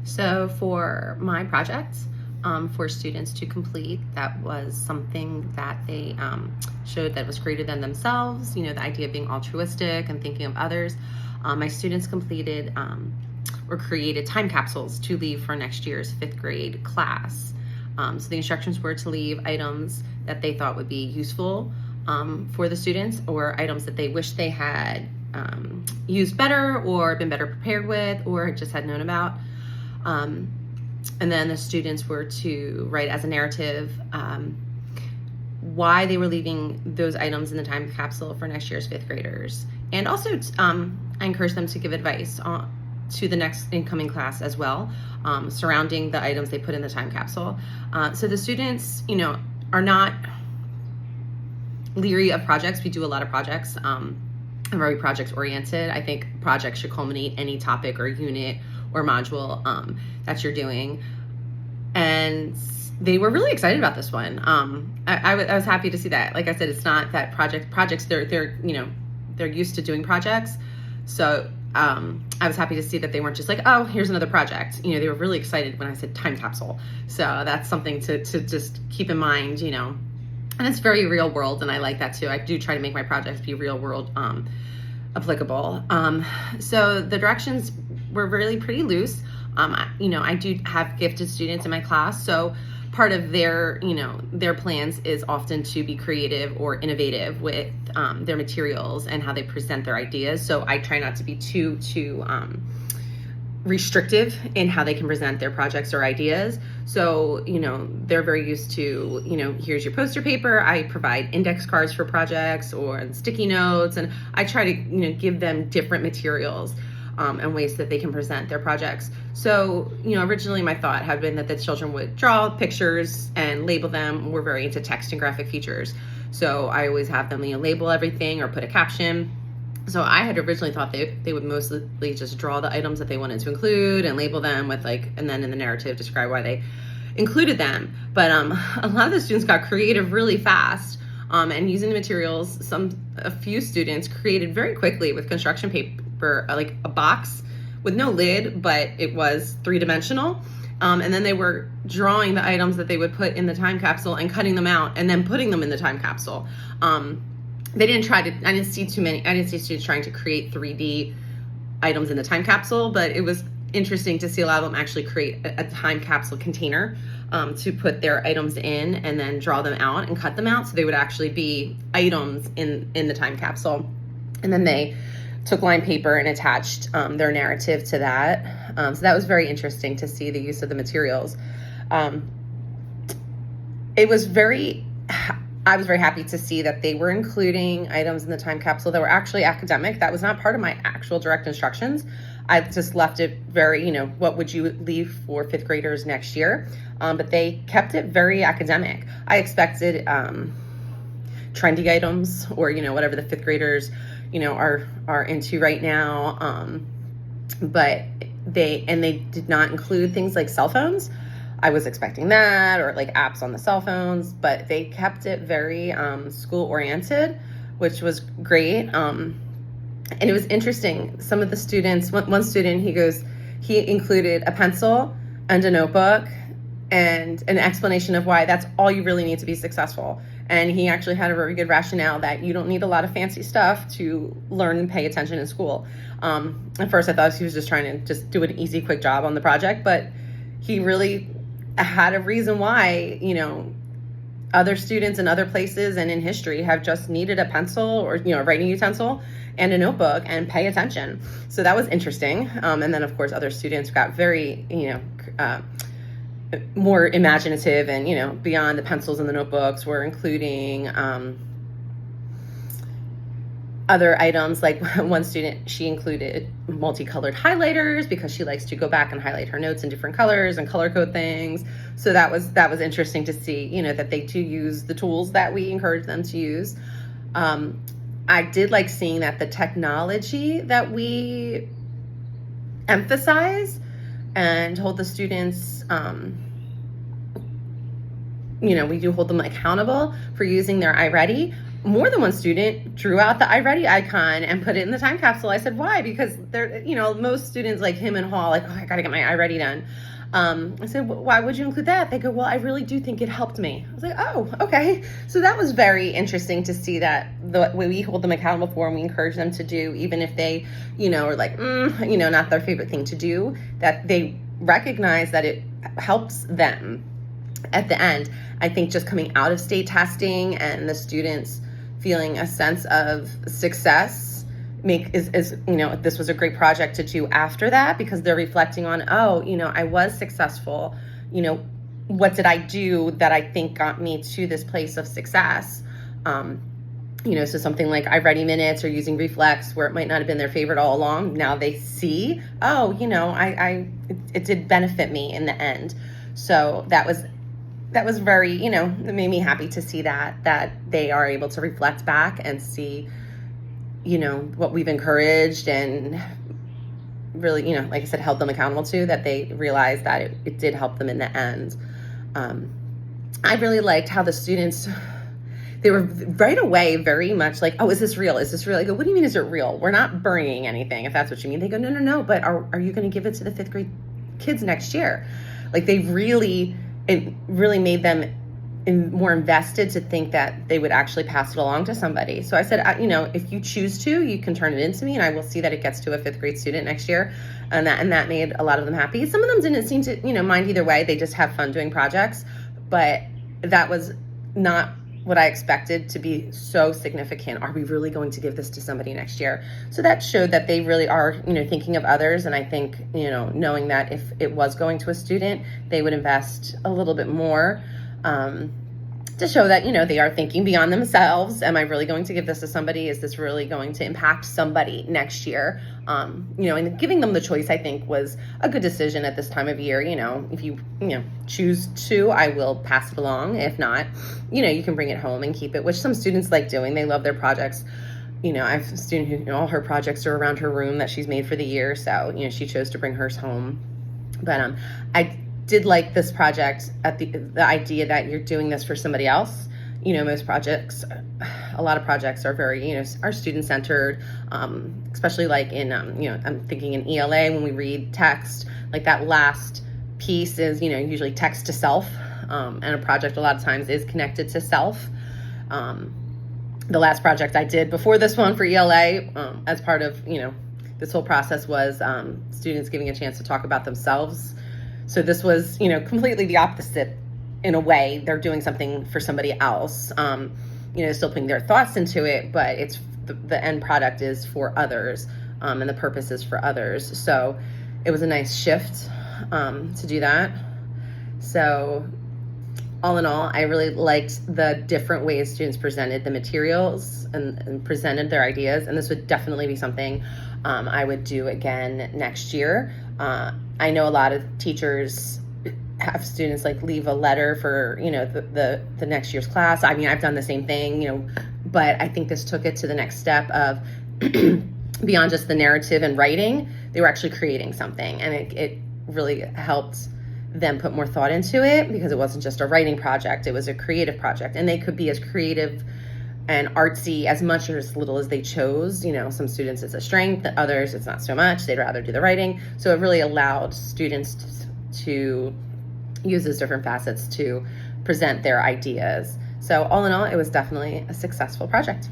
So for my project, for students to complete, that was something that they showed that was greater than themselves, the idea of being altruistic and thinking of others. My students completed or created time capsules to leave for next year's fifth grade class. So the instructions were to leave items that they thought would be useful for the students, or items that they wish they had used better or been better prepared with, or just had known about. And then the students were to write as a narrative why they were leaving those items in the time capsule for next year's fifth graders. And also I encourage them to give advice to the next incoming class as well, surrounding the items they put in the time capsule. So the students, are not leery of projects. We do a lot of projects. I'm very project oriented. I think projects should culminate any topic or unit or module that you're doing. And they were really excited about this one. I was happy to see that. Like I said, it's not that projects, they're used to doing projects. So I was happy to see that they weren't just like, oh, here's another project. They were really excited when I said time capsule. So that's something to just keep in mind, and it's very real world. And I like that too. I do try to make my projects be real world applicable. So the directions were really pretty loose. I do have gifted students in my class, so part of their plans is often to be creative or innovative with their materials and how they present their ideas. So I try not to be too restrictive in how they can present their projects or ideas. So, they're very used to, here's your poster paper. I provide index cards for projects or sticky notes, and I try to, give them different materials and ways that they can present their projects. So, originally my thought had been that the children would draw pictures and label them. We're very into text and graphic features. So I always have them, label everything or put a caption. So I had originally thought they would mostly just draw the items that they wanted to include and label them with and then in the narrative describe why they included them. But a lot of the students got creative really fast. And using the materials, a few students created very quickly with construction paper, like a box with no lid, but it was three-dimensional. And then they were drawing the items that they would put in the time capsule and cutting them out and then putting them in the time capsule. I didn't see students trying to create 3D items in the time capsule, but it was interesting to see a lot of them actually create a time capsule container to put their items in and then draw them out and cut them out. So they would actually be items in the time capsule. And then they took lined paper and attached their narrative to that. So that was very interesting to see the use of the materials. I was very happy to see that they were including items in the time capsule that were actually academic. That was not part of my actual direct instructions. I just left it very, what would you leave for fifth graders next year? But they kept it very academic. I expected trendy items or, whatever the fifth graders, are into right now. But they did not include things like cell phones. I was expecting that, or like apps on the cell phones, but they kept it very school oriented, which was great. And it was interesting. Some of the students, one student, he included a pencil and a notebook and an explanation of why that's all you really need to be successful. And he actually had a very good rationale that you don't need a lot of fancy stuff to learn and pay attention in school. At first I thought he was just trying to just do an easy, quick job on the project, but he really had a reason why, other students in other places and in history have just needed a pencil or, a writing utensil and a notebook and pay attention. So that was interesting. And then of course, other students got very, more imaginative and, beyond the pencils and the notebooks, were including other items. Like one student, she included multicolored highlighters because she likes to go back and highlight her notes in different colors and color code things. So that was interesting to see, that they do use the tools that we encourage them to use. I did like seeing that the technology that we emphasize and hold the students, we do hold them accountable for using their iReady, more than one student drew out the iReady icon and put it in the time capsule. I said, why? Because they're, most students like him and Hall, like, oh, I got to get my iReady done. I said, well, why would you include that? They go, well, I really do think it helped me. I was like, oh, okay. So that was very interesting to see that the way we hold them accountable for and we encourage them to do, even if they, are like, not their favorite thing to do, that they recognize that it helps them at the end. I think just coming out of state testing and the students feeling a sense of success this was a great project to do after that, because they're reflecting on, I was successful. What did I do that I think got me to this place of success? So something like iReady Minutes or using Reflex, where it might not have been their favorite all along. Now they see, it did benefit me in the end. So that was very, it made me happy to see that they are able to reflect back and see, what we've encouraged and really, like I said, held them accountable to, that they realized that it did help them in the end. I really liked how the students, they were right away very much like, oh, is this real? Is this real? I go, what do you mean, is it real? We're not burying anything, if that's what you mean. They go, no, but are you going to give it to the 5th grade kids next year? Like it really made them more invested to think that they would actually pass it along to somebody. So I said, if you choose to, you can turn it into me and I will see that it gets to a 5th grade student next year. And that made a lot of them happy. Some of them didn't seem to, mind either way. They just have fun doing projects, but that was not what I expected to be so significant. Are we really going to give this to somebody next year? So that showed that they really are, thinking of others. And I think, knowing that if it was going to a student, they would invest a little bit more, to show that, they are thinking beyond themselves. Am I really going to give this to somebody? Is this really going to impact somebody next year? And giving them the choice, I think, was a good decision at this time of year. If you, choose to, I will pass it along. If not, you can bring it home and keep it, which some students like doing. They love their projects. I have a student who, all her projects are around her room that she's made for the year. So, she chose to bring hers home. But I did like this project at the idea that you're doing this for somebody else. Most projects, a lot of projects are very, are student-centered, especially like in, I'm thinking in ELA when we read text, like that last piece is, usually text to self, and a project a lot of times is connected to self. The last project I did before this one for ELA, as part of, this whole process was students giving a chance to talk about themselves. So this was, completely the opposite in a way. They're doing something for somebody else, still putting their thoughts into it, but it's the end product is for others, and the purpose is for others. So it was a nice shift to do that. So all in all, I really liked the different ways students presented the materials and presented their ideas. And this would definitely be something I would do again next year. I know a lot of teachers have students like leave a letter for, the next year's class. I mean, I've done the same thing, but I think this took it to the next step of beyond just the narrative and writing, they were actually creating something. And it really helped them put more thought into it, because it wasn't just a writing project, it was a creative project. And they could be as creative and artsy as much or as little as they chose. Some students it's a strength, others it's not so much. They'd rather do the writing. So it really allowed students to use those different facets to present their ideas. So all in all, it was definitely a successful project.